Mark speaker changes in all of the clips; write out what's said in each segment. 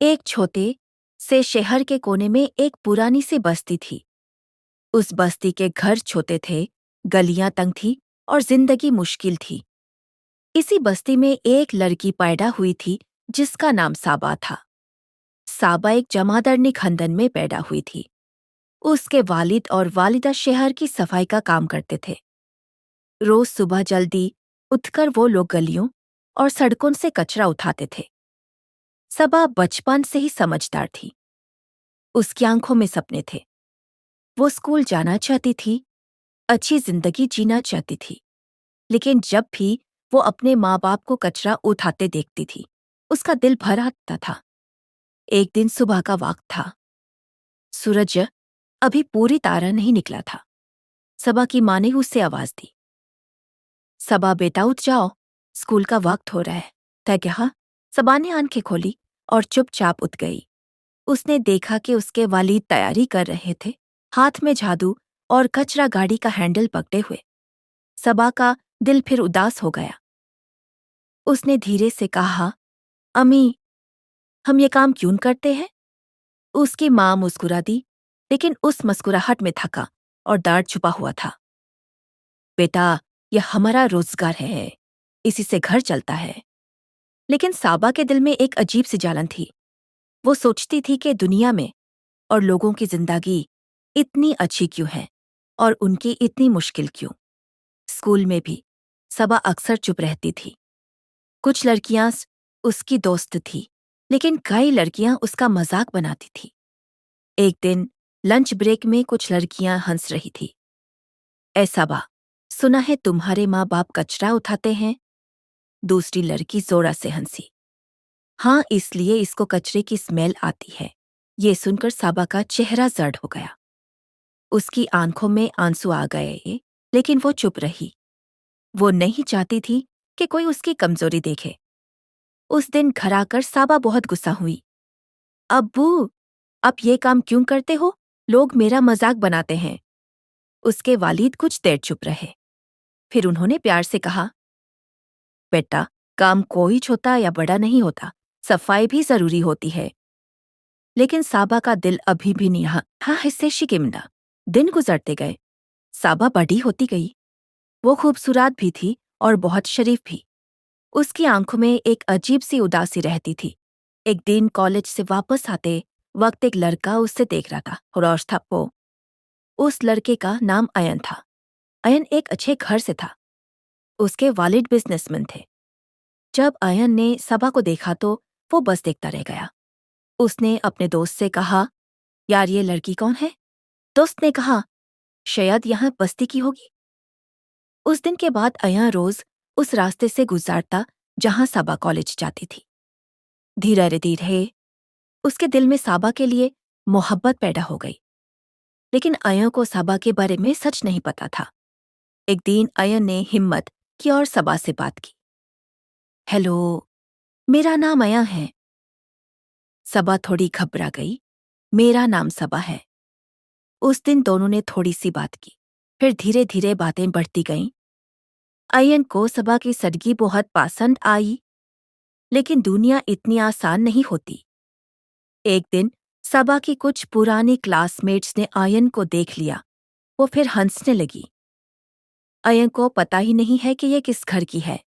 Speaker 1: एक छोटे से शहर के कोने में एक पुरानी सी बस्ती थी। उस बस्ती के घर छोटे थे, गलियां तंग थी और जिंदगी मुश्किल थी। इसी बस्ती में एक लड़की पैदा हुई थी जिसका नाम साबा था। साबा एक जमादारनी खंदन में पैदा हुई थी। उसके वालिद और वालिदा शहर की सफाई का काम करते थे। रोज सुबह जल्दी उठकर वो लोग गलियों और सड़कों से कचरा उठाते थे। सबा बचपन से ही समझदार थी। उसकी आंखों में सपने थे। वो स्कूल जाना चाहती थी, अच्छी जिंदगी जीना चाहती थी। लेकिन जब भी वो अपने माँ बाप को कचरा उठाते देखती थी, उसका दिल भर आता था। एक दिन सुबह का वक्त था। सूरज अभी पूरी तरह नहीं निकला था। सबा की माँ ने उससे आवाज दी, सबा बेटा उठ जाओ, स्कूल का वक्त हो रहा है। तय कहा। सबा ने आंखें खोली और चुपचाप उठ गई। उसने देखा कि उसके वालिद तैयारी कर रहे थे, हाथ में झाड़ू और कचरा गाड़ी का हैंडल पकड़े हुए। सबा का दिल फिर उदास हो गया। उसने धीरे से कहा, अम्मी, हम ये काम क्यों करते हैं? उसकी माँ मुस्कुरा दी, लेकिन उस मुस्कुराहट में थका और दर्द छुपा हुआ था। बेटा, यह हमारा रोजगार है, इसी से घर चलता है। लेकिन साबा के दिल में एक अजीब सी जलन थी। वो सोचती थी कि दुनिया में और लोगों की जिंदगी इतनी अच्छी क्यों है और उनकी इतनी मुश्किल क्यों। स्कूल में भी सबा अक्सर चुप रहती थी। कुछ लड़कियां उसकी दोस्त थी, लेकिन कई लड़कियां उसका मजाक बनाती थी। एक दिन लंच ब्रेक में कुछ लड़कियां हंस रही थी। ए सबा, सुना है तुम्हारे माँ बाप कचरा उठाते हैं? दूसरी लड़की जोरा से हंसी। हाँ, इसलिए इसको कचरे की स्मेल आती है। ये सुनकर साबा का चेहरा जर्द हो गया। उसकी आंखों में आंसू आ गए, लेकिन वो चुप रही। वो नहीं चाहती थी कि कोई उसकी कमजोरी देखे। उस दिन घर आकर साबा बहुत गुस्सा हुई। अब्बू, आप ये काम क्यों करते हो? लोग मेरा मजाक बनाते हैं। उसके वालिद कुछ देर चुप रहे। फिर उन्होंने प्यार से कहा, बेटा, काम कोई छोटा या बड़ा नहीं होता, सफाई भी जरूरी होती है। लेकिन साबा का दिल अभी भी नहीं रहा। हाँ, इससे शिकिमना। दिन गुजरते गए। साबा बड़ी होती गई। वो खूबसूरत भी थी और बहुत शरीफ भी। उसकी आंखों में एक अजीब सी उदासी रहती थी। एक दिन कॉलेज से वापस आते वक्त एक लड़का उससे देख रहा था, रोश था वो। उस लड़के का नाम अयन था। अयन एक अच्छे घर से था। उसके वालिद बिजनेसमैन थे। जब अयन ने सबा को देखा तो वो बस देखता रह गया। उसने अपने दोस्त से कहा, यार, ये लड़की कौन है? दोस्त ने कहा, शायद यहाँ बस्ती की होगी। उस दिन के बाद अयन रोज उस रास्ते से गुजरता जहां सबा कॉलेज जाती थी। धीरे धीरे उसके दिल में साबा के लिए मोहब्बत पैदा हो गई। लेकिन अयन को साबा के बारे में सच नहीं पता था। एक दिन अयन ने हिम्मत की और सबा से बात की। हेलो, मेरा नाम अयन है। सबा थोड़ी घबरा गई। मेरा नाम सबा है। उस दिन दोनों ने थोड़ी सी बात की, फिर धीरे धीरे बातें बढ़ती गईं। अयन को सबा की सदगी बहुत पसंद आई, लेकिन दुनिया इतनी आसान नहीं होती। एक दिन सबा की कुछ पुरानी क्लासमेट्स ने अयन को देख लिया। वो फिर हंसने लगी। अयन को पता ही नहीं है कि ये किस घर की है।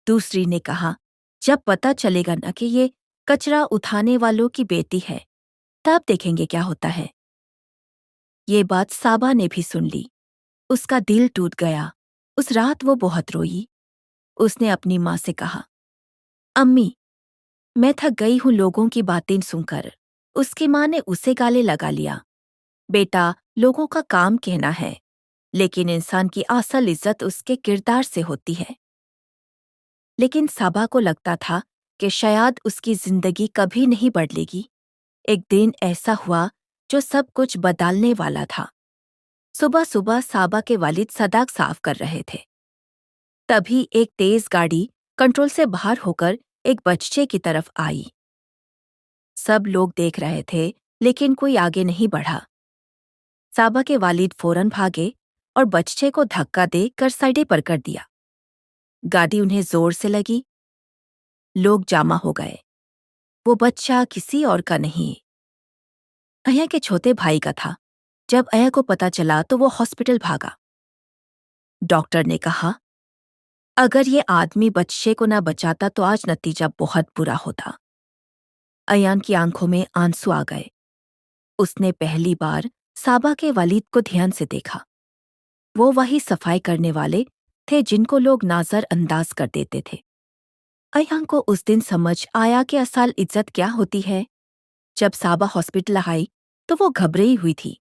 Speaker 1: दूसरी ने कहा, जब पता चलेगा ना कि ये कचरा उठाने वालों की बेटी है, तब देखेंगे क्या होता है। ये बात साबा ने भी सुन ली। उसका दिल टूट गया। उस रात वो बहुत रोई। उसने अपनी माँ से कहा, अम्मी, मैं थक गई हूँ लोगों की बातें सुनकर। उसकी माँ ने उसे गाले लगा लिया। बेटा, लोगों का काम कहना है, लेकिन इंसान की असल इज्जत उसके किरदार से होती है। लेकिन साबा को लगता था कि शायद उसकी जिंदगी कभी नहीं बदलेगी। एक दिन ऐसा हुआ जो सब कुछ बदलने वाला था। सुबह सुबह साबा के वालिद सड़क साफ कर रहे थे। तभी एक तेज गाड़ी कंट्रोल से बाहर होकर एक बच्चे की तरफ आई। सब लोग देख रहे थे, लेकिन कोई आगे नहीं बढ़ा। साबा के वालिद फौरन भागे और बच्चे को धक्का दे कर साइडे पर कर दिया। गाड़ी उन्हें जोर से लगी। लोग जमा हो गए। وہ بچہ کسی اور کا نہیں، ایا کے چھوٹے بھائی کا تھا۔ جب ایا کو پتا چلا تو وہ ہاسپٹل بھاگا۔ ڈاکٹر نے کہا، اگر یہ آدمی بچے کو نہ بچاتا تو آج نتیجہ بہت برا ہوتا۔ ایان کی آنکھوں میں آنسو آ گئے۔ اس نے پہلی بار صابا کے والد کو دھیان سے دیکھا۔ وہ وہی صفائی کرنے والے تھے جن کو لوگ نظر انداز کر دیتے تھے۔ ایان کو اس دن سمجھ آیا کہ اصل عزت کیا ہوتی ہے۔ جب صابا ہاسپٹل آئی تو وہ گھبرائی ہوئی تھی۔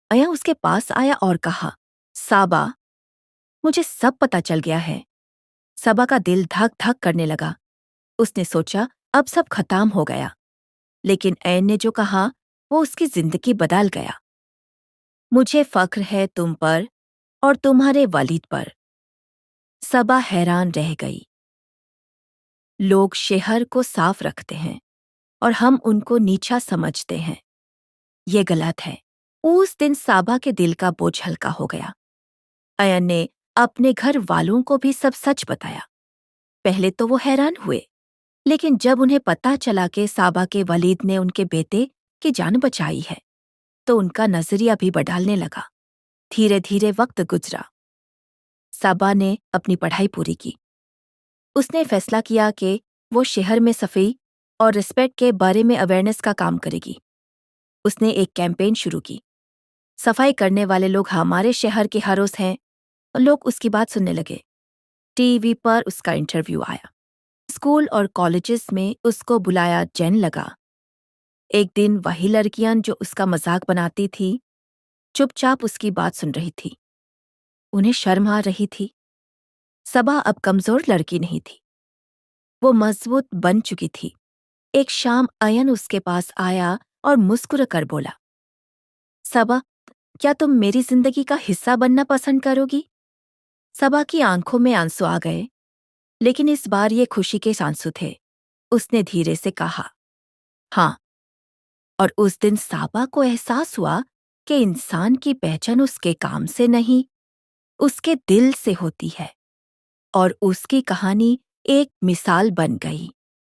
Speaker 1: ایان اس کے پاس آیا اور کہا، صابا، مجھے سب پتا چل گیا ہے۔ صابا کا دل دھک دھک کرنے لگا۔ اس نے سوچا اب سب ختم ہو گیا، لیکن عین نے جو کہا وہ اس کی زندگی بدل گیا۔ مجھے فخر ہے تم پر اور تمہارے والد پر۔ صابا حیران رہ گئی۔ لوگ شہر کو صاف رکھتے ہیں اور ہم ان کو نیچا سمجھتے ہیں۔ یہ غلط ہے۔ اس دن صابا کے دل کا بوجھ ہلکا ہو گیا۔ ایان نے اپنے گھر والوں کو بھی سب سچ بتایا۔ پہلے تو وہ حیران ہوئے، لیکن جب انہیں پتا چلا کہ صابا کے والد نے ان کے بیٹے کی جان بچائی ہے تو ان کا نظریہ بھی بدلنے لگا۔ دھیرے دھیرے وقت گزرا۔ صابا نے اپنی پڑھائی پوری کی۔ اس نے فیصلہ کیا کہ وہ شہر میں صفائی اور رسپیکٹ کے بارے میں اویئرنیس کا کام کرے گی۔ اس نے ایک کیمپین شروع کی، صفائی کرنے والے لوگ ہمارے شہر کے ہیروز ہیں۔ لوگ اس کی بات سننے لگے۔ ٹی وی پر اس کا انٹرویو آیا۔ اسکول اور کالجز میں اس کو بلایا جانے لگا۔ ایک دن وہی لڑکیاں جو اس کا مذاق بناتی تھی چپ چاپ اس کی بات سن رہی تھی۔ انہیں شرم آ رہی تھی۔ صبا اب کمزور لڑکی نہیں تھی، وہ مضبوط بن چکی تھی۔ ایک شام ایان اس کے پاس آیا اور مسکرا کر بولا، صبا، کیا تم میری زندگی کا حصہ بننا پسند کرو گی؟ صبا کی آنکھوں میں آنسو آ گئے، لیکن اس بار یہ خوشی کے آنسو تھے۔ اس نے دھیرے سے کہا، ہاں۔ اور اس دن صابا کو احساس ہوا کہ انسان کی پہچان اس کے کام سے نہیں، اس کے دل سے ہوتی ہے، اور اس کی کہانی ایک مثال بن گئی۔